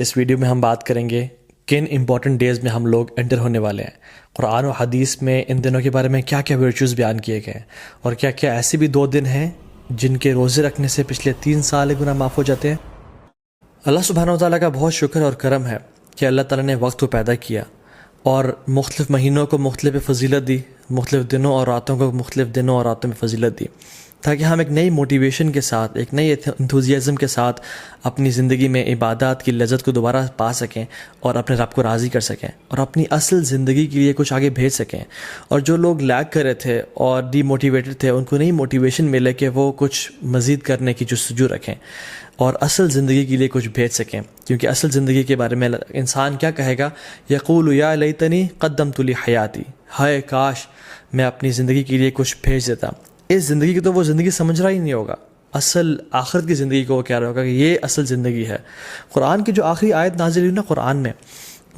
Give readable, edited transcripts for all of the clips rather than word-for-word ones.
اس video میں ہم بات کریں گے کن امپورٹنٹ ڈیز میں ہم لوگ انٹر ہونے والے ہیں، قرآن و حدیث میں ان دنوں کے بارے میں کیا کیا ورچوز بیان کیے گئے ہیں، اور کیا کیا ایسے بھی 2 دن ہیں جن کے روزے رکھنے سے پچھلے 3 سال گناہ معاف ہو جاتے ہیں۔ اللہ سبحانہ و تعالیٰ کا بہت شکر اور کرم ہے کہ اللہ تعالیٰ نے وقت کو پیدا کیا اور مختلف مہینوں کو مختلف فضیلت دی، مختلف دنوں اور راتوں کو مختلف دنوں اور راتوں میں فضیلت دی، تاکہ ہم ایک نئی موٹیویشن کے ساتھ، ایک نئی انتھوزیازم کے ساتھ اپنی زندگی میں عبادات کی لذت کو دوبارہ پا سکیں اور اپنے رب کو راضی کر سکیں اور اپنی اصل زندگی کے لیے کچھ آگے بھیج سکیں۔ اور جو لوگ لیگ کر رہے تھے اور ڈی موٹیویٹڈ تھے، ان کو نئی موٹیویشن ملے کہ وہ کچھ مزید کرنے کی جستجو رکھیں اور اصل زندگی کے لیے کچھ بھیج سکیں، کیونکہ اصل زندگی کے بارے میں انسان کیا کہے گا؟ یقول یا لیتنی قدمت لی حیاتی، ہائے کاش میں اپنی زندگی کے لیے کچھ بھیج دیتا۔ اس زندگی کی تو وہ زندگی سمجھ رہا ہی نہیں ہوگا، اصل آخرت کی زندگی کو وہ کہہ رہا ہوگا کہ یہ اصل زندگی ہے۔ قرآن کی جو آخری آیت نازل ہوئی نا قرآن میں،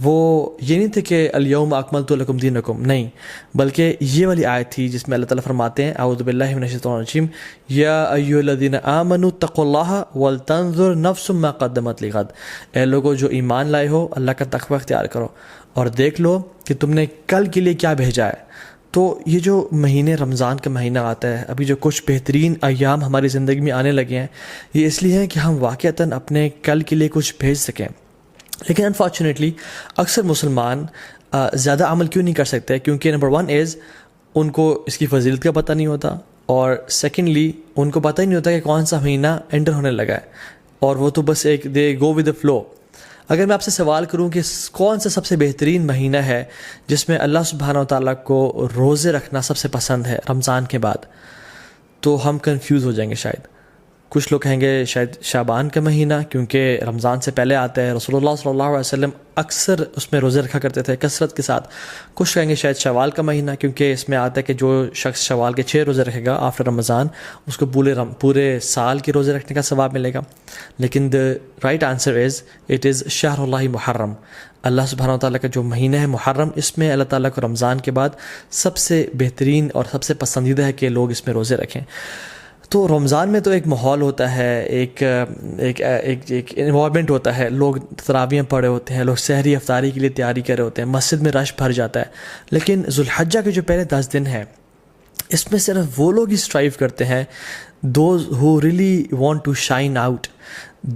وہ یہ نہیں تھے کہ الیوم اکملت لکم دینکم، نہیں، بلکہ یہ والی آیت تھی جس میں اللہ تعالیٰ فرماتے ہیں اعوذ باللہ من الشیطان الرجیم، یا ایھا الذین آمنوا اتقوا اللہ ولتنظر نفس ما قدمت لغد، اے لوگو جو ایمان لائے ہو اللہ کا تقوی اختیار کرو اور دیکھ لو کہ تم نے کل کے لیے کیا بھیجا ہے۔ تو یہ جو مہینے رمضان کا مہینہ آتا ہے، ابھی جو کچھ بہترین ایام ہماری زندگی میں آنے لگے ہیں، یہ اس لیے ہے کہ ہم واقعتاً اپنے کل کے لیے کچھ بھیج سکیں۔ لیکن انفارچونیٹلی اکثر مسلمان زیادہ عمل کیوں نہیں کر سکتے؟ کیونکہ نمبر 1 از ان کو اس کی فضیلت کا پتہ نہیں ہوتا، اور سیکنڈلی ان کو پتہ ہی نہیں ہوتا کہ کون سا مہینہ انٹر ہونے لگا ہے، اور وہ تو بس ایک دے گو ود دا فلو۔ اگر میں آپ سے سوال کروں کہ کون سا سب سے بہترین مہینہ ہے جس میں اللہ سبحانہ و تعالیٰ کو روزے رکھنا سب سے پسند ہے رمضان کے بعد، تو ہم کنفیوز ہو جائیں گے شاید۔ کچھ لوگ کہیں گے شاید شعبان کا مہینہ، کیونکہ رمضان سے پہلے آتا ہے، رسول اللہ صلی اللہ علیہ وسلم اکثر اس میں روزے رکھا کرتے تھے کثرت کے ساتھ۔ کچھ کہیں گے شاید شوال کا مہینہ، کیونکہ اس میں آتا ہے کہ جو شخص شوال کے 6 روزے رکھے گا آفٹر رمضان، اس کو پورے سال کے روزے رکھنے کا ثواب ملے گا۔ لیکن the right answer is it is شہر اللہ محرم، اللہ سبحانہ و تعالیٰ کا جو مہینہ ہے محرم، اس میں اللہ تعالیٰ کو رمضان کے بعد سب سے بہترین اور سب سے پسندیدہ ہے کہ لوگ اس میں روزے رکھیں۔ تو رمضان میں تو ایک ماحول ہوتا ہے، ایک انوائرمنٹ ہوتا ہے، لوگ تراویحیں پڑھے ہوتے ہیں، لوگ سحری افطاری کے لیے تیاری کر رہے ہوتے ہیں، مسجد میں رش بھر جاتا ہے۔ لیکن ذوالحجہ کے جو پہلے 10 دن ہیں، اس میں صرف وہ لوگ ہی اسٹرائیو کرتے ہیں، those who really want to shine out,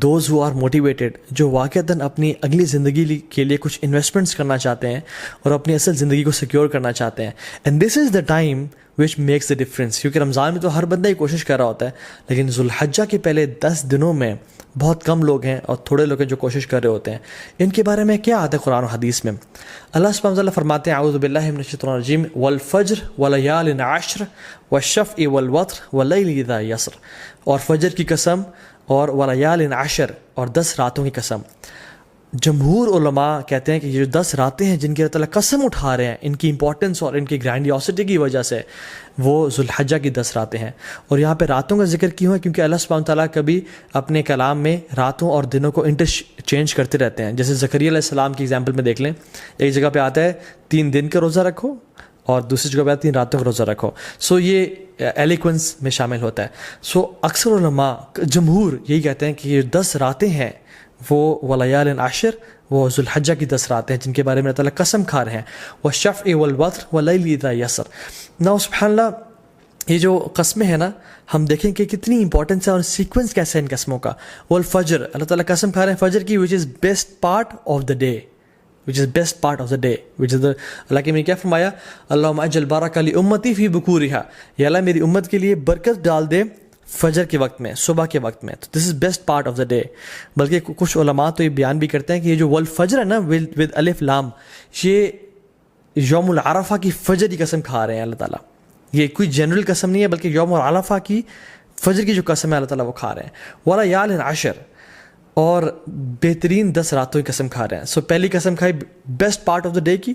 those who are motivated, جو واقعتاً اپنی اگلی زندگی کے لیے کچھ انویسٹمنٹس کرنا چاہتے ہیں اور اپنی اصل زندگی کو سیکیور کرنا چاہتے ہیں۔ And this is the time which makes the difference, کیونکہ رمضان میں تو ہر بندہ ہی کوشش کر رہا ہوتا ہے، لیکن ذوالحجہ کے پہلے 10 دنوں میں بہت کم لوگ ہیں اور تھوڑے لوگ ہیں جو کوشش کر رہے ہوتے ہیں۔ ان کے بارے میں کیا آتا ہے قرآن و حدیث میں؟ اللہ سبحانہ وتعالی فرماتے ہیں اعوذ باللہ من الشیطان الرجیم، والفجر ولیال عشر والشفع والوتر واللیل اذا یسر، اور فجر کی قسم اور ولیال عشر، اور 10 راتوں کی قسم۔ جمہور علماء کہتے ہیں کہ یہ جو 10 راتیں ہیں جن کی اللہ تعالیٰ قسم اٹھا رہے ہیں، ان کی امپورٹنس اور ان کی گرینڈیوسٹی کی وجہ سے، وہ ذوالحجہ کی 10 راتیں ہیں۔ اور یہاں پہ راتوں کا ذکر کیوں ہے؟ کیونکہ اللہ سبحانہ تعالیٰ کبھی اپنے کلام میں راتوں اور دنوں کو انٹرچینج کرتے رہتے ہیں۔ جیسے زکریا علیہ السلام کی ایگزامپل میں دیکھ لیں، ایک جگہ پہ آتا ہے 3 دن کا روزہ رکھو، اور دوسری جگہ پہ 3 راتوں کا روزہ رکھو۔ سو یہ ایلیکوینس میں شامل ہوتا ہے۔ سو اکثر علماء جمہور یہی کہتے ہیں کہ یہ 10 راتیں ہیں وہ ولیال عشر، وہ ذوالحجہ کی 10 راتیں ہیں جن کے بارے میں اللہ تعالیٰ قسم کھا رہے ہیں، والشفع والوتر واللیل اذا یسر۔ نا سبحان اللہ، یہ جو قسمیں ہیں نا، ہم دیکھیں کہ کتنی امپورٹنس ہے اور سیکوینس کیسے ہے ان قسموں کا۔ والفجر، اللہ تعالیٰ قسم کھا رہے ہیں فجر کی، which is best part of the day، which is best part of the day، which is the، اللہ کے میں کیا فرمایا؟ اللہم اجل بارک لامتی فی بکورہا، یا اللہ میری امت کے لیے برکت ڈال دے فجر کے وقت میں، صبح کے وقت میں۔ تو this is best part of the day. بلکہ کچھ علماء تو یہ بیان بھی کرتے ہیں کہ یہ جو والفجر ہے نا ود الف لام، یہ یوم العرفہ کی فجر کی قسم کھا رہے ہیں اللہ تعالیٰ۔ یہ کوئی جنرل قسم نہیں ہے، بلکہ یوم العرفہ کی فجر کی جو قسم ہے اللہ تعالیٰ وہ کھا رہے ہیں۔ ولیال عشر، اور بہترین 10 راتوں کی قسم کھا رہے ہیں۔ سو پہلی قسم کھائی best part of the day کی،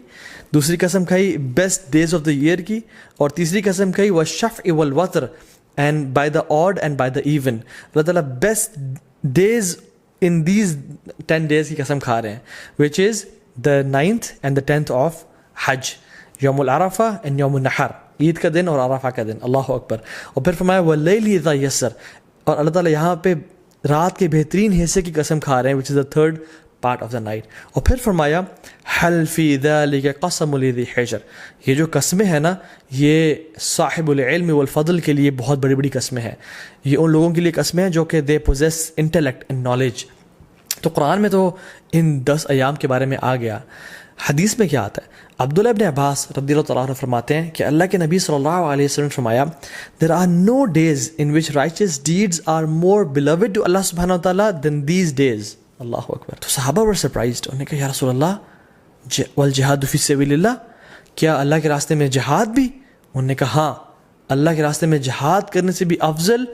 دوسری قسم کھائی best days of the year کی، اور تیسری قسم کھائی والشفع والوتر، and by the odd and by the even۔ اللہ تعالیٰ best days in these 10 days کی قسم کھا رہے ہیں، which is the 9th and the 10th of حج، یوم العرفہ and یوم النحر، عید کا دن اور عرفہ کا دن، اللہ اکبر۔ اور پھر فرمایا واللیل اذا یسر، اور اللہ تعالیٰ یہاں پہ رات کے بہترین حصے کی قسم کھا رہے ہیں، which is the 3rd part of the night. اور پھر فرمایا حل فی ذلک قسم لذی حجر، یہ جو قسمیں ہیں نا یہ صاحب العلم والفضل کے لیے بہت بڑی بڑی قسمیں ہیں، یہ ان لوگوں کے لیے قسمیں ہیں جو کہ they possess intellect and knowledge. تو قرآن میں تو ان 10 ایام کے بارے میں آ گیا. حدیث میں کیا آتا ہے؟ عبداللہ ابن عباس رضی اللہ تعالیٰ عنہ فرماتے ہیں کہ اللہ کے نبی صلی اللہ علیہ وسلم فرمایا there are no days in which righteous deeds are more beloved to Allah subhanahu wa ta'ala than these days. اللہ اکبر. تو صحابہ were surprised. انہوں نے کہا یا رسول اللہ والجہاد فی سبیل اللہ، کیا اللہ کے راستے میں جہاد بھی؟ انہوں نے کہا ہاں، اللہ کے راستے میں جہاد کرنے سے بھی افضل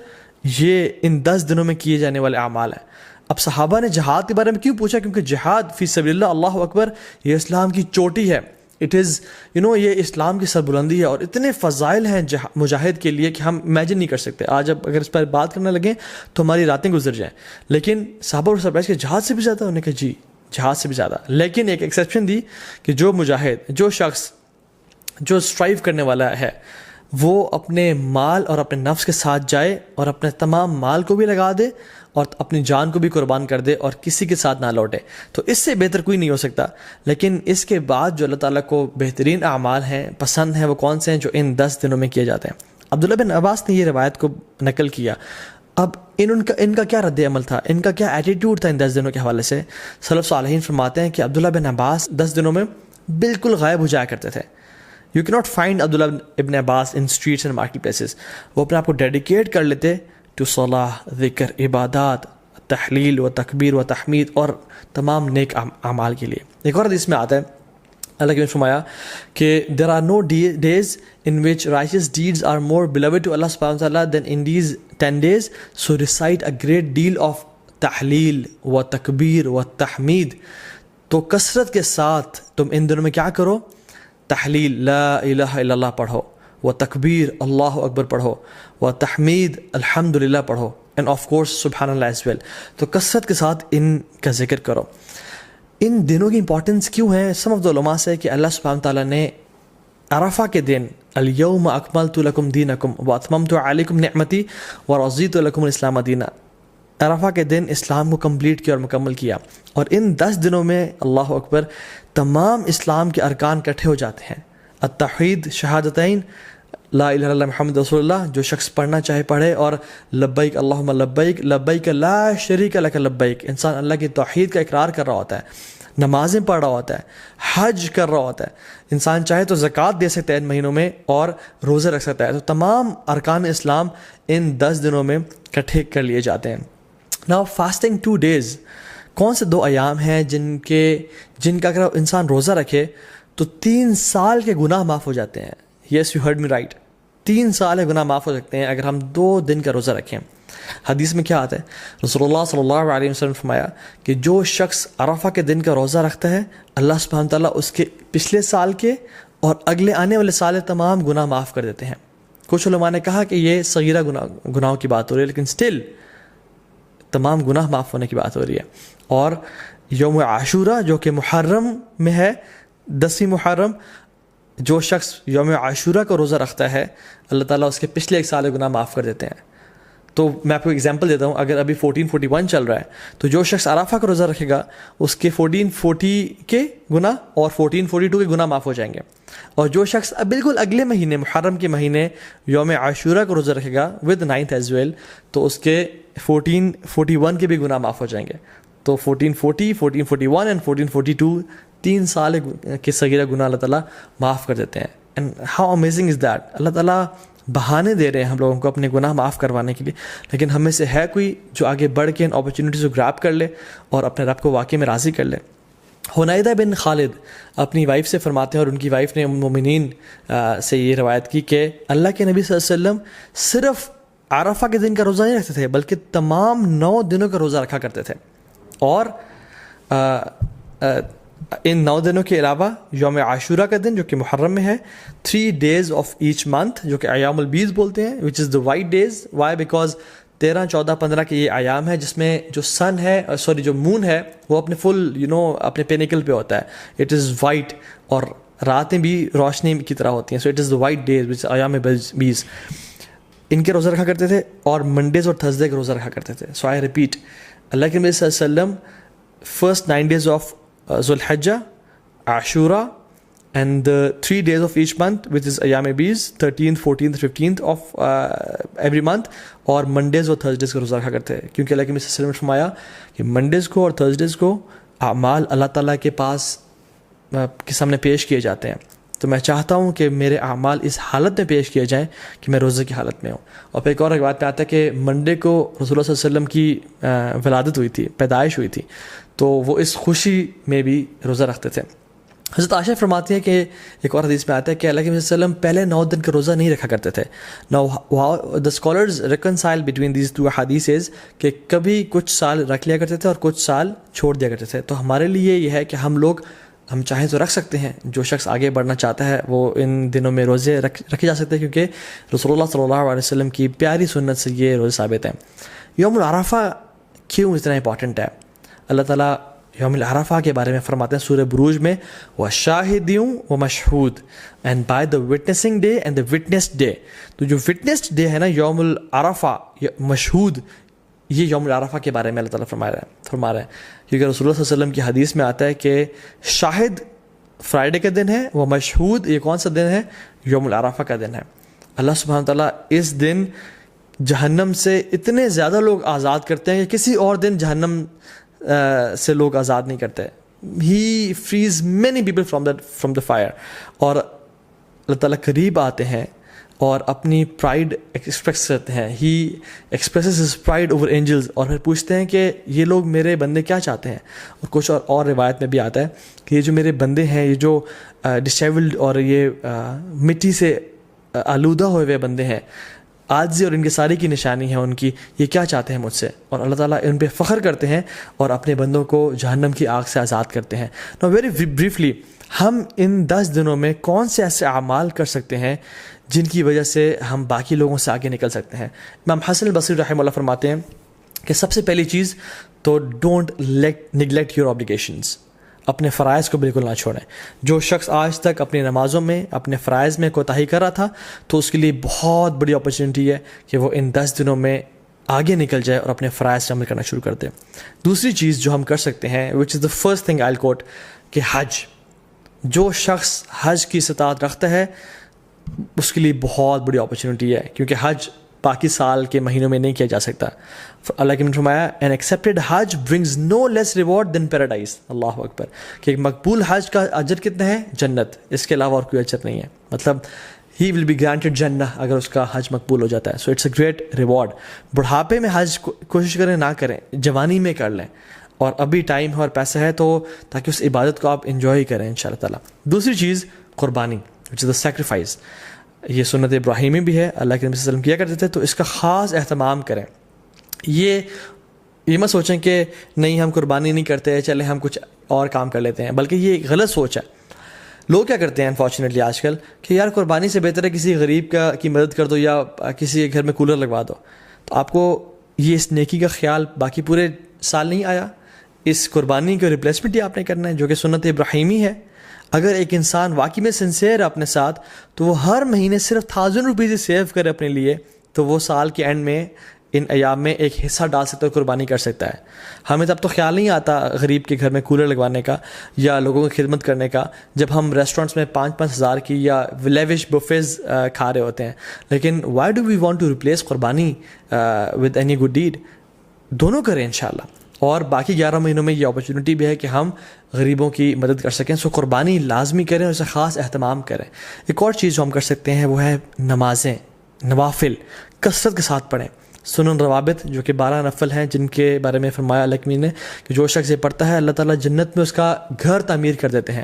یہ ان 10 دنوں میں کیے جانے والے اعمال ہیں. اب صحابہ نے جہاد کے بارے میں کیوں پوچھا؟ کیونکہ جہاد فی سبیل اللہ، اللہ اکبر، یہ اسلام کی چوٹی ہے. اٹ از یہ اسلام کی سربلندی ہے، اور اتنے فضائل ہیں مجاہد کے لیے کہ ہم امیجن نہیں کر سکتے. آج اب اگر اس پر بات کرنے لگیں تو ہماری راتیں گزر جائیں. لیکن صحابہ اور سرپرائز کہ جہاد سے بھی زیادہ؟ انہوں نے کہا جی جہاد سے بھی زیادہ. لیکن ایک ایکسیپشن دی کہ جو مجاہد، جو شخص جو اسٹرائیو کرنے والا ہے، وہ اپنے مال اور اپنے نفس کے ساتھ جائے اور اپنے تمام مال کو بھی لگا دے اور اپنی جان کو بھی قربان کر دے اور کسی کے ساتھ نہ لوٹے، تو اس سے بہتر کوئی نہیں ہو سکتا. لیکن اس کے بعد جو اللہ تعالیٰ کو بہترین اعمال ہیں، پسند ہیں، وہ کون سے ہیں؟ جو ان 10 دنوں میں کیے جاتے ہیں. عبداللہ بن عباس نے یہ روایت کو نقل کیا. اب ان کا کیا رد عمل تھا، ان کا کیا ایٹیٹیوڈ تھا ان 10 دنوں کے حوالے سے؟ سلف صالحین فرماتے ہیں کہ عبداللہ بن عباس 10 دنوں میں بالکل غائب ہو جایا کرتے تھے. یو کی ناٹ فائنڈ عبداللہ ابن عباس ان اسٹریٹس اینڈ مارکیٹ پلیسز. وہ اپنے آپ کو ڈیڈیکیٹ کر لیتے ٹو صلاح، ذکر، عبادات، تحلیل و تکبیر و تحمید اور تمام نیک اعمال کے لیے. ایک اور حدیث میں آتا ہے اللہ کے فرمایا کہ there are no days in which righteous deeds are more beloved to Allah subhanahu wa ta'ala than in these 10 days, so recite a great deal of تحلیل و تکبیر و تحمید. تو کثرت کے ساتھ تم ان دنوں میں کیا کرو؟ تحلیل لا الہ الا اللہ پڑھو، و تکبیر اللہ اکبر پڑھو، و تحمید الحمدللہ پڑھو، اینڈ آف کورس سبحان اللہ ایز ویل. تو کثرت کے ساتھ ان کا ذکر کرو. ان دنوں کی امپورٹنس کیوں ہے؟ سم آف دا علماء سے کہ اللہ سبحانہ تعالیٰ نے عرفہ کے دن الیوم اکملت لکم دینکم واتممت علیکم نعمتی ورضیت لکم الاسلام دینا، عرفہ کے دن اسلام کو کمپلیٹ کیا اور مکمل کیا. اور ان 10 دنوں میں اللہ اکبر تمام اسلام کے ارکان اکٹھے ہو جاتے ہیں. التوحید، شہادتین، لا الہ الا اللہ محمد رسول اللہ، جو شخص پڑھنا چاہے پڑھے، اور لبیک اللہم لبیک لبیک لا شریک لک لبیک. انسان اللہ کی توحید کا اقرار کر رہا ہوتا ہے، نمازیں پڑھ رہا ہوتا ہے، حج کر رہا ہوتا ہے. انسان چاہے تو زکوٰۃ دے سکتا ہے ان مہینوں میں اور روزے رکھ سکتا ہے. تو تمام ارکان اسلام ان 10 دنوں میں اکٹھے کر لیے جاتے ہیں. ناؤ فاسٹنگ 2 days، کون سے 2 ایام ہیں جن کا اگر انسان روزہ رکھے تو 3 سال کے گناہ معاف ہو جاتے ہیں. Yes you heard me right, 3 سال کے گناہ معاف ہو سکتے ہیں اگر ہم 2 دن کا روزہ رکھیں. حدیث میں کیا آتا ہے؟ رسول اللہ صلی اللہ علیہ وسلم فرمایا کہ جو شخص عرفہ کے دن کا روزہ رکھتا ہے اللہ سبحانہ تعالیٰ اس کے پچھلے سال کے اور اگلے آنے والے سال تمام گناہ معاف کر دیتے ہیں. کچھ علماء نے کہا کہ یہ صغیرہ گناہوں کی بات ہو رہی ہے، لیکن سٹل تمام گناہ معاف ہونے کی بات ہو رہی ہے. اور یوم عاشورہ جو کہ محرم میں ہے، 10 محرم، جو شخص یوم عاشورہ کا روزہ رکھتا ہے اللہ تعالیٰ اس کے پچھلے 1 سال کے گناہ معاف کر دیتے ہیں. تو میں آپ کو ایگزامپل دیتا ہوں. اگر ابھی 1441 چل رہا ہے تو جو شخص عرفہ کا روزہ رکھے گا اس کے 1440 کے گناہ اور 1442 کے گناہ معاف ہو جائیں گے. اور جو شخص بالکل اگلے مہینے محرم کے مہینے یوم عاشورہ کا روزہ رکھے گا ود 9th ایز ویل، تو اس کے 1441 کے بھی گناہ معاف ہو جائیں گے. تو 1440، 1441 اینڈ 1442 3 سال کے صغیرہ گناہ اللہ تعالیٰ معاف کر دیتے ہیں. And how amazing is that. اللہ تعالیٰ بہانے دے رہے ہیں ہم لوگوں کو اپنے گناہ معاف کروانے کے لیے، لیکن ہم میں سے ہے کوئی جو آگے بڑھ کے ان اپرچونیٹیز کو گراب کر لے اور اپنے رب کو واقعی میں راضی کر لے. حنیدہ بن خالد اپنی وائف سے فرماتے ہیں، اور ان کی وائف نے ام المومنین سے یہ روایت کی کہ اللہ کے نبی صلی اللہ علیہ وسلم صرف عرفہ کے دن کا روزہ نہیں رکھتے تھے بلکہ تمام 9 دنوں کا روزہ رکھا کرتے تھے. اور ان 9 دنوں کے علاوہ یوم عاشورہ کا دن جو کہ محرم میں ہے، 3 days of each month جو کہ ایام البیض بولتے ہیں، which is the white days. why? because 13، 14، 15 کے یہ ایام ہے جس میں جو سن ہے جو مون ہے وہ اپنے فل اپنے پینیکل پہ ہوتا ہے. اٹ از وائٹ اور راتیں بھی روشنی کی طرح ہوتی ہیں. So it is the white days which ایام بیض. ان کے روزہ رکھا کرتے تھے اور منڈیز اور تھرسڈے کے روزہ رکھا کرتے تھے. سو آئی ریپیٹ، اللہ کے نبی صلی اللہ علیہ وسلم first 9 days of Zulhijjah, Ashura, and the 3 days of each month, which is Ayam Beez, 13th, 14th, 15th of every month, اور منڈیز اور تھرسڈیز کا روزہ رکھا کرتے ہیں. کیونکہ اللہ کے نبی صلی اللہ علیہ وسلم نے فرمایا کہ منڈیز کو اور تھرسڈیز کو اعمال اللہ تعالیٰ کے پاس کے سامنے پیش کیے جاتے ہیں. تو میں چاہتا ہوں کہ میرے اعمال اس حالت میں پیش کیے جائیں کہ میں روزے کی حالت میں ہوں. اور پھر ایک اور بات پہ آتا ہے کہ منڈے کو رسول اللہ صلی اللہ علیہ وسلم کی ولادت ہوئی تھی، پیدائش ہوئی تھی، تو وہ اس خوشی میں بھی روزہ رکھتے تھے. حضرت عائشہ فرماتی ہے کہ ایک اور حدیث میں آتا ہے کہ اللہ کے نبی صلی اللہ علیہ وسلم پہلے 9 دن کا روزہ نہیں رکھا کرتے تھے. Now the scholars reconcile between these two hadiths کہ کبھی کچھ سال رکھ لیا کرتے تھے اور کچھ سال چھوڑ دیا کرتے تھے. تو ہمارے لیے یہ ہے کہ ہم چاہیں تو رکھ سکتے ہیں. جو شخص آگے بڑھنا چاہتا ہے وہ ان دنوں میں روزے رکھے جا سکتے ہیں، کیونکہ رسول اللہ صلی اللہ علیہ وسلم کی پیاری سنت سے یہ روزے ثابت ہیں. یوم العرفہ کیوں اتنا امپورٹنٹ ہے؟ اللہ تعالیٰ یوم العرفہ کے بارے میں فرماتے ہیں سورہ بروج میں وَشَاهِدٍ وَمَشْهُودٍ and by the witnessing day and the witnessed day. تو جو witnessed day ہے نا یوم العرفہ، مشہود، یہ یوم العرفہ کے بارے میں اللہ تعالیٰ فرما رہے ہیں. کیونکہ رسول اللہ صلی اللہ علیہ وسلم کی حدیث میں آتا ہے کہ شاہد فرائیڈے کا دن ہے، وہ مشہود یہ کون سا دن ہے؟ یوم العرفہ کا دن ہے. اللہ سبحانہ تعالیٰ اس دن جہنم سے اتنے زیادہ لوگ آزاد کرتے ہیں کہ کسی اور دن جہنم سے لوگ آزاد نہیں کرتے. He frees many people from the fire. اور اللہ تعالیٰ قریب آتے ہیں اور اپنی پرائڈ ایکسپریس کرتے ہیں. He expresses his pride over angels, اور پھر پوچھتے ہیں کہ یہ لوگ میرے بندے کیا چاہتے ہیں. اور کچھ اور روایت میں بھی آتا ہے کہ یہ جو میرے بندے ہیں، یہ جو ڈسیبلڈ اور یہ مٹی سے آلودہ ہوئے ہوئے بندے ہیں، عاجزی اور ان کی ساری کی نشانی ہے ان کی، یہ کیا چاہتے ہیں مجھ سے. اور اللہ تعالیٰ ان پہ فخر کرتے ہیں اور اپنے بندوں کو جہنم کی آگ سے آزاد کرتے ہیں. Now very briefly ہم ان 10 دنوں میں کون سے ایسے اعمال کر سکتے ہیں جن کی وجہ سے ہم باقی لوگوں سے آگے نکل سکتے ہیں؟ امام حسن البصری رحمہ اللہ فرماتے ہیں کہ سب سے پہلی چیز تو ڈونٹ نیگلیکٹ یور آبلیگیشنز. اپنے فرائض کو بالکل نہ چھوڑیں. جو شخص آج تک اپنی نمازوں میں اپنے فرائض میں کوتاہی کر رہا تھا تو اس کے لیے بہت بڑی اپرچونٹی ہے کہ وہ ان 10 دنوں میں آگے نکل جائے اور اپنے فرائض سے عمل کرنا شروع کر دے. دوسری چیز جو ہم کر سکتے ہیں وچ از دا فرسٹ تھنگ آئی کوٹ، کہ حج. جو شخص حج کی استطاعت رکھتا ہے اس کے لیے بہت بڑی اپرچونٹی ہے، کیونکہ حج باقی سال کے مہینوں میں نہیں کیا جا سکتا. اللہ کے نے فرمایا an accepted Hajj brings no less reward than paradise. اللہ اکبر. کہ ایک مقبول حج کا اجر کتنا ہے؟ جنت، اس کے علاوہ اور کوئی اجر نہیں ہے. مطلب he will be granted جنہ اگر اس کا حج مقبول ہو جاتا ہے. so it's a great reward. بڑھاپے میں حج کوشش کریں نہ کریں، جوانی میں کر لیں، اور ابھی ٹائم ہے اور پیسہ ہے تو تاکہ اس عبادت کو آپ انجوائے کریں انشاءاللہ تعالیٰ. دوسری چیز قربانی which is the sacrifice. یہ سنت ابراہیمی بھی ہے، اللہ کے نبی صلی اللہ علیہ وسلم کیا کرتے تھے، تو اس کا خاص اہتمام کریں. یہ مت سوچیں کہ نہیں ہم قربانی نہیں کرتے، چلیں ہم کچھ اور کام کر لیتے ہیں، بلکہ یہ غلط سوچ ہے. لوگ کیا کرتے ہیں انفارچونیٹلی آج کل کہ یار قربانی سے بہتر ہے کسی غریب کی مدد کر دو یا کسی کے گھر میں کولر لگوا دو. تو آپ کو یہ اس نیکی کا خیال باقی پورے سال نہیں آیا. اس قربانی کو ریپلیسمنٹ ہی آپ نے کرنا ہے جو کہ سنت ابراہیمی ہے. اگر ایک انسان واقعی میں سنسیئر ہے اپنے ساتھ تو وہ ہر مہینے صرف 1000 روپیز سیو کرے اپنے لیے، تو وہ سال کے اینڈ میں ان ایام میں ایک حصہ ڈال سکتا ہے، قربانی کر سکتا ہے. ہمیں تب تو خیال نہیں آتا غریب کے گھر میں کولر لگوانے کا یا لوگوں کی خدمت کرنے کا جب ہم ریسٹورینٹس میں 5-5 ہزار کی یا لیوش بفیز کھا رہے ہوتے ہیں. لیکن why do we want to replace قربانی ود اینی گڈ ڈیڈ؟ دونوں کریں انشاءاللہ. اور باقی 11 مہینوں میں یہ اپرچونٹی بھی ہے کہ ہم غریبوں کی مدد کر سکیں. سو قربانی لازمی کریں اور اسے خاص اہتمام کریں. ایک اور چیز جو ہم کر سکتے ہیں وہ ہے نمازیں، نوافل کثرت کے ساتھ پڑھیں. سنن روابط جو کہ 12 نفل ہیں جن کے بارے میں فرمایا اللہ نے کہ جو شخص یہ پڑھتا ہے اللہ تعالیٰ جنت میں اس کا گھر تعمیر کر دیتے ہیں،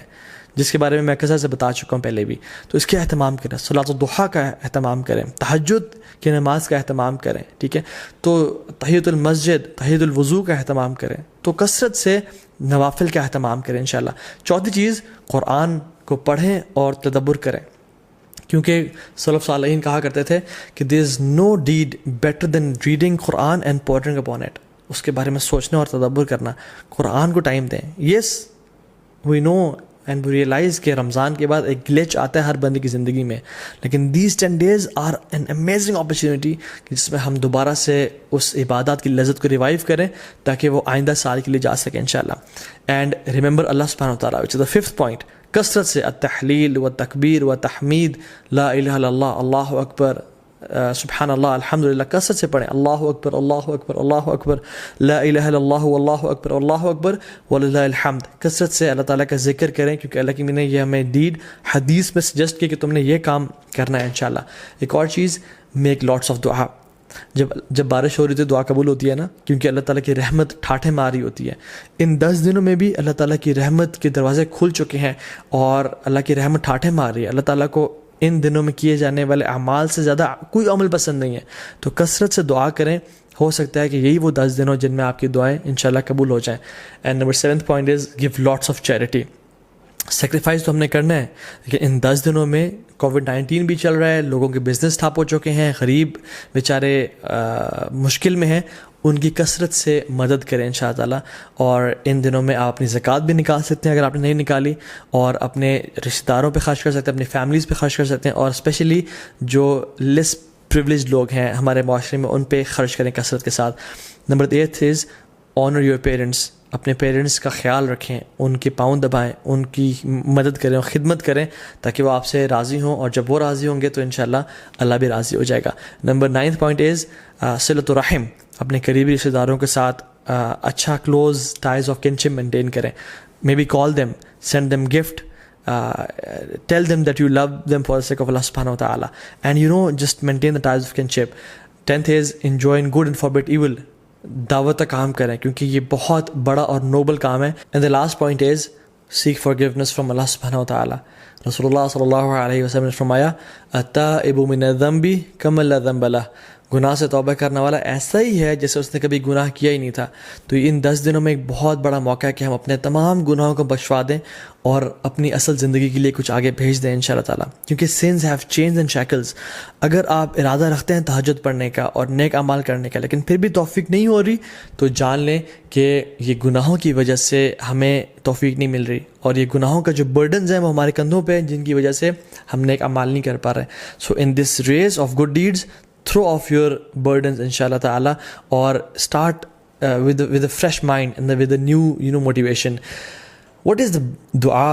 جس کے بارے میں کثرت سے بتا چکا ہوں پہلے بھی. تو اس کے اہتمام کریں. صلاۃ الضحیٰ کا اہتمام کریں، تہجد کی نماز کا اہتمام کریں. ٹھیک ہے، تو تحیۃ المسجد، تحیۃ الوضو کا اہتمام کریں. تو کثرت سے نوافل کا اہتمام کریں انشاءاللہ. چوتھی چیز قرآن کو پڑھیں اور تدبر کریں، کیونکہ سلف صالحین کہا کرتے تھے کہ there is no deed better than reading Quran and pondering upon it. اس کے بارے میں سوچنا اور تدبر کرنا. قرآن کو ٹائم دیں. یس وی نو اینڈ وی ریئلائز کہ رمضان کے بعد ایک گلیچ آتا ہے ہر بندے کی زندگی میں، لیکن these 10 days are an amazing opportunity جس میں ہم دوبارہ سے اس عبادات کی لذت کو ریوائیو کریں تاکہ وہ آئندہ سال کے لیے جا سکیں انشاءاللہ. اینڈ ریممبر اللہ سبحانہ وتعالیٰ، وچ از دا 5th point، کثرت سے التحلیل و تکبیر و تحمید، لا الہ الا اللہ، اللہ اکبر، سبحان اللہ، الحمدللہ، کثرت سے پڑھیں. اللہ اکبر، اللہ اکبر، اللہ اکبر، لا الہ الا اللہ، اللہ اکبر، اللہ اکبر وللہ الحمد. کثرت سے اللہ تعالیٰ کا ذکر کریں کیونکہ اللہ کی نے یہ ہمیں حدیث میں سجیسٹ کیا کہ تم نے یہ کام کرنا ہے انشاءاللہ. ایک اور چیز، میک لاٹس آف دعا. جب بارش ہو رہی ہوتی ہے دعا قبول ہوتی ہے نا، کیونکہ اللہ تعالیٰ کی رحمت ٹھاٹھے مار رہی ہوتی ہے. ان 10 دنوں میں بھی اللہ تعالیٰ کی رحمت کے دروازے کھل چکے ہیں اور اللہ کی رحمت ٹھاٹھے مار رہی ہے. اللہ تعالیٰ کو ان دنوں میں کیے جانے والے اعمال سے زیادہ کوئی عمل پسند نہیں ہے، تو کثرت سے دعا کریں. ہو سکتا ہے کہ یہی وہ 10 دن ہو جن میں آپ کی دعائیں انشاءاللہ قبول ہو جائیں. And number 7th point is give lots of charity. Sacrifice تو ہم نے کرنا ہے، لیکن ان 10 دنوں میں کووڈ-19 بھی چل رہا ہے، لوگوں کے بزنس ٹھپ ہو چکے ہیں، غریب بیچارے مشکل میں ہیں، ان کی کثرت سے مدد کریں انشاءاللہ تعالیٰ. اور ان دنوں میں آپ اپنی زکوٰۃ بھی نکال سکتے ہیں اگر آپ نے نہیں نکالی، اور اپنے رشتہ داروں پہ خرچ کر سکتے ہیں، اپنی فیملیز پہ خرچ کر سکتے ہیں، اور اسپیشلی جو لیس پریولیج لوگ ہیں ہمارے معاشرے میں ان پہ خرچ کریں کثرت کے ساتھ. Number 8 is owner your parents. اپنے پیرنٹس کا خیال رکھیں، ان کے پاؤں دبائیں، ان کی مدد کریں اور خدمت کریں تاکہ وہ آپ سے راضی ہوں، اور جب وہ راضی ہوں گے تو انشاءاللہ اللہ بھی راضی ہو جائے گا. نمبر 9th point از صلۃ الرحم. اپنے قریبی رشتہ داروں کے ساتھ اچھا close ties of kinship maintain کریں. May be call them, send them gift, tell them that you love them for the sake of Allah subhanahu wa ta'ala, and just maintain the ties of kinship. 10th is enjoin good and forbid evil. دعوت کا کام کریں کیونکہ یہ بہت بڑا اور Nobel کام ہے. and the last point is seek forgiveness from Allah subhanahu wa ta'ala. رسول اللہ صلی اللہ علیہ وسلم نے فرمایا التائب من الذنب کمن لا ذنب لہ. گناہ سے توبہ کرنے والا ایسا ہی ہے جیسے اس نے کبھی گناہ کیا ہی نہیں تھا. تو ان 10 دنوں میں ایک بہت بڑا موقع ہے کہ ہم اپنے تمام گناہوں کو بخشوا دیں اور اپنی اصل زندگی کے لیے کچھ آگے بھیج دیں انشاءاللہ تعالیٰ. کیونکہ sins have chains and shackles. اگر آپ ارادہ رکھتے ہیں تہجد پڑھنے کا اور نیک اعمال کرنے کا لیکن پھر بھی توفیق نہیں ہو رہی، تو جان لیں کہ یہ گناہوں کی وجہ سے ہمیں توفیق نہیں مل رہی، اور یہ گناہوں کا جو برڈنز ہیں وہ ہمارے کندھوں پہ ہیں جن کی وجہ سے ہم نیک اعمال نہیں کر پا رہے. So in this race of good deeds throw off your burdens inshallah ta'ala, or start with a fresh mind and with a new motivation. What is the dua,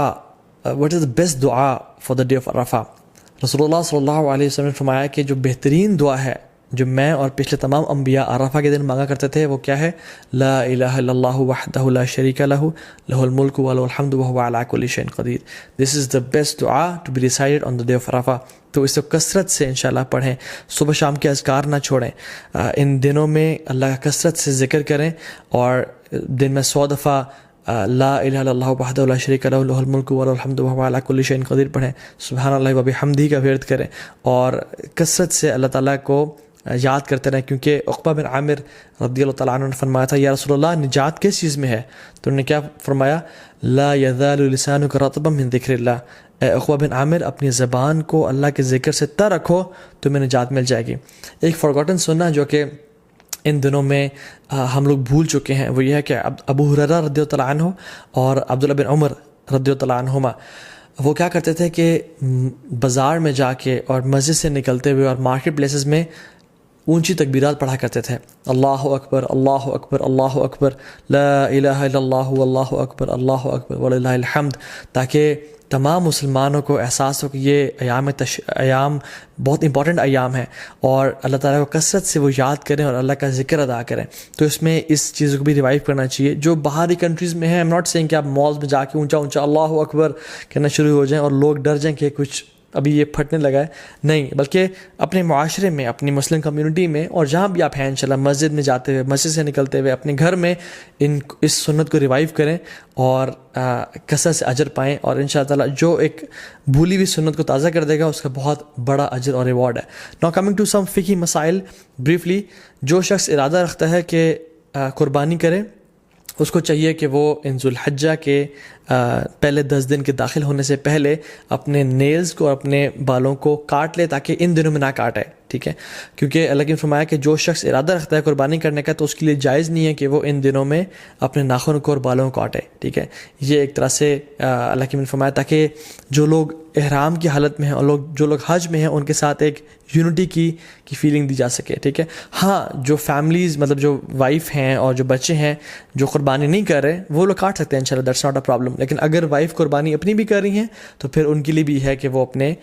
what is the best dua for the day of Arafah? Rasulullah sallallahu alayhi wa sallam نے فرمایا کہ جو بہترین دعا ہے جو میں اور پچھلے تمام انبیاء عرفہ کے دن مانگا کرتے تھے وہ کیا ہے؟ لا الہ الا اللہ وحدہ لا شریک لہ لہ الملک و لہ الحمد وہو علی کل شیء قدیر. This is the best dua to be recited on the day of Arafah. تو اس کو کثرت سے انشاءاللہ پڑھیں، صبح شام کے اذکار نہ چھوڑیں. ان دنوں میں اللہ کا کثرت سے ذکر کریں اور دن میں 100 دفعہ لا الہ الا اللہ وحدہ لا شریک لہ لہ الملک و لہ الحمد وہو علی کل شیء قدیر پڑھیں. سبحان اللہ و بحمدہ کا ورد کریں اور کثرت سے اللہ تعالیٰ کو یاد کرتے رہیں. کیونکہ عقبہ بن عامر رضی اللہ تعالیٰ عنہ نے فرمایا تھا یا رسول اللہ نجات کس چیز میں ہے؟ تو انہوں نے کیا فرمایا؟ لا یزال لسانک رطبا من ذکر اللہ. اے عقبہ بن عامر اپنی زبان کو اللہ کے ذکر سے تر رکھو تو میں نجات مل جائے گی. ایک فارگوٹن سننا جو کہ ان دنوں میں ہم لوگ بھول چکے ہیں وہ یہ ہے کہ ابو ہریرہ رضی اللہ تعالیٰ عنہ اور عبداللہ بن عمر رضی اللہ تعالیٰ عنہما وہ کیا کرتے تھے کہ بازار میں جا کے اور مسجد سے نکلتے ہوئے اور مارکیٹ پلیسز میں اونچی تکبیرات پڑھا کرتے تھے. اللہ اکبر اللہ اکبر اللہ اکبر لا الہ الا اللہ واللہ اکبر اللہ اکبر وللہ الحمد، تاکہ تمام مسلمانوں کو احساس ہو کہ یہ ایام بہت امپورٹنٹ ایام ہیں اور اللہ تعالیٰ کو کثرت سے وہ یاد کریں اور اللہ کا ذکر ادا کریں. تو اس میں اس چیز کو بھی ریوائیو کرنا چاہیے. جو باہری کنٹریز میں ہیں، ایم ناٹ سیئنگ کہ آپ مالز میں جا کے اونچا اللہ اکبر کہنا شروع ہو جائیں اور لوگ ڈر جائیں کہ کچھ ابھی یہ پھٹنے لگا ہے، نہیں، بلکہ اپنے معاشرے میں، اپنی مسلم کمیونٹی میں اور جہاں بھی آپ ہیں انشاءاللہ مسجد میں جاتے ہوئے، مسجد سے نکلتے ہوئے اپنے گھر میں اس سنت کو ریوائیو کریں اور کثرت سے اجر پائیں. اور انشاءاللہ تعالیٰ جو ایک بھولی ہوئی سنت کو تازہ کر دے گا اس کا بہت بڑا اجر اور ریوارڈ ہے. ناؤ کمنگ ٹو سم فقہی مسائل بریفلی. جو شخص ارادہ رکھتا ہے کہ قربانی کرے اس کو چاہیے کہ وہ ان ذوالحجہ کے پہلے 10 دن کے داخل ہونے سے پہلے اپنے نیلز کو اور اپنے بالوں کو کاٹ لے تاکہ ان دنوں میں نہ کاٹے. ٹھیک ہے, کیونکہ اللہ نے فرمایا کہ جو شخص ارادہ رکھتا ہے قربانی کرنے کا تو اس کے لیے جائز نہیں ہے کہ وہ ان دنوں میں اپنے ناخن کو اور بالوں کو کاٹے, ٹھیک ہے. یہ ایک طرح سے اللہ نے فرمایا تاکہ جو لوگ احرام کی حالت میں ہیں اور جو لوگ حج میں ہیں ان کے ساتھ ایک یونٹی کی فیلنگ دی جا سکے, ٹھیک ہے. ہاں جو فیملیز مطلب جو وائف ہیں اور جو بچے ہیں جو قربانی نہیں کر رہے وہ لوگ کاٹ سکتے ہیں انشاءاللہ, دیٹس ناٹ اے پرابلم. لیکن اگر وائف قربانی اپنی بھی کر رہی ہیں تو پھر ان کے لیے بھی ہے کہ وہ اپنے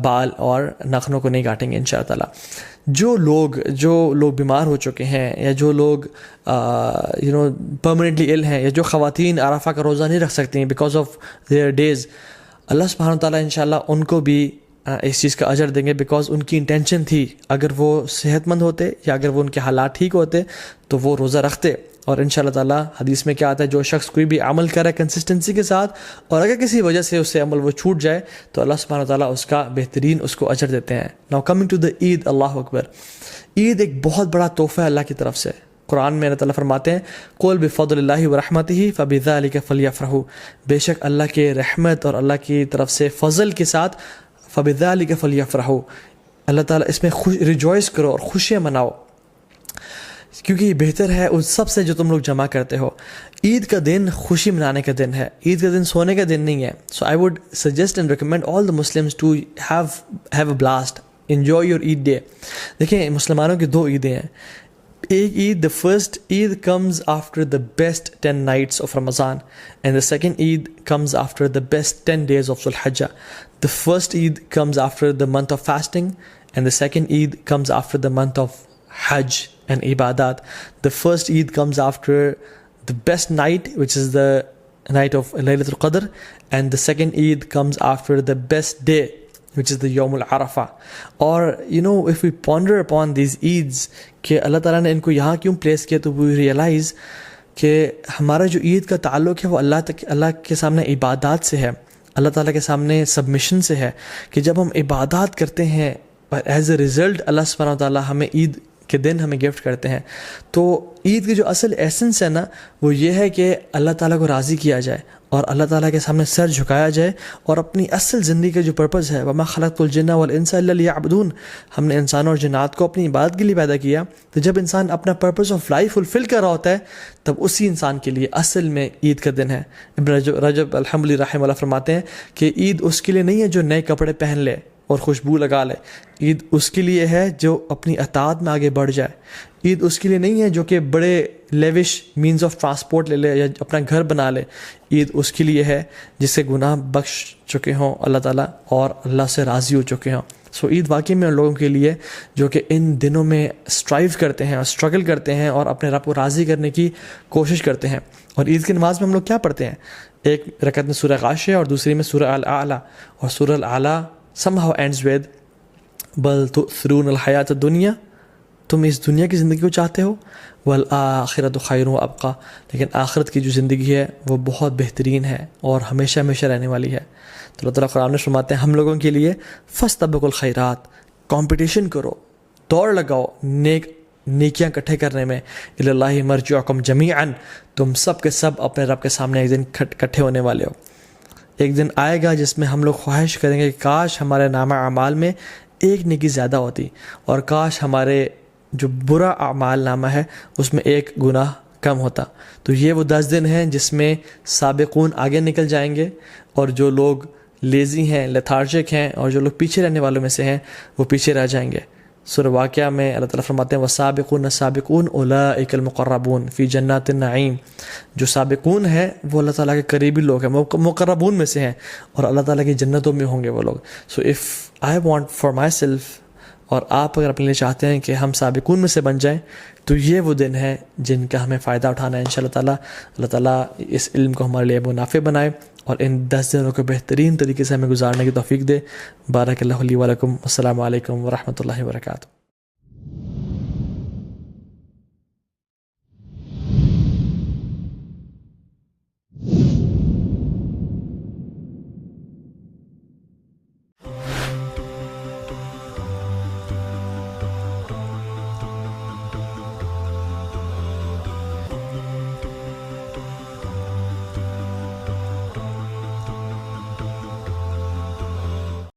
بال اور ناخنوں کو نہیں کاٹیں گے انشاءاللہ تعالیٰ. جو لوگ بیمار ہو چکے ہیں یا جو لوگ پرماننٹلی ال ہیں یا جو خواتین عرفہ کا روزہ نہیں رکھ سکتی ہیں بیکاز آف دیئر ڈیز, اللہ سبحانہ تعالیٰ انشاءاللہ ان کو بھی اس چیز کا اجر دیں گے بیکاز ان کی انٹینشن تھی, اگر وہ صحت مند ہوتے یا اگر وہ ان کے حالات ٹھیک ہوتے تو وہ روزہ رکھتے. اور انشاءاللہ تعالیٰ حدیث میں کیا آتا ہے, جو شخص کوئی بھی عمل کرے کنسسٹنسی کے ساتھ اور اگر کسی وجہ سے اس سے عمل وہ چھوٹ جائے تو اللہ سبحانہ تعالیٰ اس کا بہترین اس کو اجر دیتے ہیں. ناؤ کمنگ ٹو دا عید, اللہ اکبر. عید ایک بہت بڑا تحفہ ہے اللہ کی طرف سے. قرآن میں اللہ تعالیٰ فرماتے ہیں قل بفضل اللہ ورحمتہ فبذلک فلیفرحوا, بے شک اللہ کے رحمت اور اللہ کی طرف سے فضل کے ساتھ فبذلک فلیفرحوا, اللہ تعالیٰ اس میں ریجوائس کرو اور خوشیاں مناؤ کیونکہ یہ بہتر ہے اس سب سے جو تم لوگ جمع کرتے ہو. عید کا دن خوشی منانے کا دن ہے, عید کا دن سونے کا دن نہیں ہے. So I would suggest and recommend all the Muslims to have a blast, enjoy your Eid day. دیکھیں مسلمانوں کی 2 عیدیں ہیں. ایک عید, the first Eid comes after the best 10 nights of Ramadan and the second Eid comes after the best 10 days of Dhul Hijjah. The first Eid comes after the month of fasting and the second Eid comes after the month of Hajj and Ibadat. The first Eid comes after the best night, which is the night of Laylatul Qadr, and the second Eid comes after the best day, which is the Yawm al-Arafah. Or if we ponder upon these Eids کہ اللہ تعالیٰ نے ان کو یہاں کیوں place کیا, تو we realize کہ ہمارا جو عید کا تعلق ہے وہ اللہ کے سامنے عبادات سے ہے, اللہ تعالیٰ کے سامنے سبمیشن سے ہے, کہ جب ہم عبادات کرتے ہیں ایز اے ریزلٹ اللہ سبحانہ و تعالیٰ ہمیں عید کے دن ہمیں گفٹ کرتے ہیں. تو عید کی جو اصل ایسنس ہے نا وہ یہ ہے کہ اللہ تعالیٰ کو راضی کیا جائے اور اللہ تعالیٰ کے سامنے سر جھکایا جائے اور اپنی اصل زندگی کا جو پرپز ہے وَمَا خَلَقْتُ الْجِنَّ وَالْإِنسَ إِلَّا لِيَعْبُدُونَ, ہم نے انسانوں اور جنات کو اپنی عبادت کے لیے پیدا کیا. تو جب انسان اپنا پرپز آف لائف فلفل کر رہا ہوتا ہے تب اسی انسان کے لیے اصل میں عید کا دن ہے. ابن رجب الحمدللہ رحمہ اللہ فرماتے ہیں کہ عید اس کے لیے نہیں ہے جو نئے کپڑے پہن لے اور خوشبو لگا لے, عید اس کے لیے ہے جو اپنی اطاعت میں آگے بڑھ جائے. عید اس کے لیے نہیں ہے جو کہ بڑے لیوش مینز آف ٹرانسپورٹ لے لے یا اپنا گھر بنا لے. عید اس کے لیے ہے جس کے گناہ بخش چکے ہوں اللہ تعالیٰ اور اللہ سے راضی ہو چکے ہوں. سو عید واقعی میں ان لوگوں کے لیے جو کہ ان دنوں میں اسٹرائیو کرتے ہیں اور اسٹرگل کرتے ہیں اور اپنے رب کو راضی کرنے کی کوشش کرتے ہیں. اور عید کی نماز میں ہم لوگ کیا پڑھتے ہیں, ایک رکعت میں سورہ غاشیہ اور دوسری میں سورہ الاعلیٰ, اور سورہ الاعلیٰ somehow ends with بل تؤثرون الحیات الدنیا, تم اس دنیا کی زندگی کو چاہتے ہو, والآخرۃ خیر و ابقیٰ, لیکن آخرت کی جو زندگی ہے وہ بہت بہترین ہے اور ہمیشہ ہمیشہ رہنے والی ہے. تو اللہ تعالیٰ قرآن میں فرماتے ہیں ہم لوگوں کے لیے فاستبقوا الخیرات, کمپٹیشن کرو, دوڑ لگاؤ نیکیاں اکٹھے کرنے میں. الی اللہ مرجعکم جمیعا, تم سب کے سب اپنے رب کے سامنے ایک دن اکٹھے ہونے والے ہو. ایک دن آئے گا جس میں ہم لوگ خواہش کریں گے کہ کاش ہمارے نامہ اعمال میں ایک نیکی زیادہ ہوتی اور کاش ہمارے جو برا اعمال نامہ ہے اس میں ایک گناہ کم ہوتا. تو یہ وہ 10 دن ہیں جس میں سابقون آگے نکل جائیں گے اور جو لوگ لیزی ہیں, لیتھارجک ہیں اور جو لوگ پیچھے رہنے والوں میں سے ہیں وہ پیچھے رہ جائیں گے. سورہ واقعہ میں اللہ تعالیٰ فرماتے ہیں وَالسَّابِقُونَ السَّابِقُونَ أُولَٰئِكَ الْمُقَرَّبُونَ فِي جَنَّاتِ النَّعِيمِ, جو سابقون ہیں وہ اللہ تعالیٰ کے قریبی لوگ ہیں, مقربون میں سے ہیں اور اللہ تعالیٰ کی جنتوں میں ہوں گے وہ لوگ. So if I want for my self, اور آپ اگر اپنے لیے چاہتے ہیں کہ ہم سابقون میں سے بن جائیں, تو یہ وہ دن ہے جن کا ہمیں فائدہ اٹھانا ہے انشاءاللہ تعالیٰ. اللہ تعالیٰ اس علم کو ہمارے لیے منافع بنائے اور ان 10 دنوں کو بہترین طریقے سے ہمیں گزارنے کی توفیق دے. بارک اللہ لی و لکم. السلام علیکم ورحمۃ اللہ وبرکاتہ.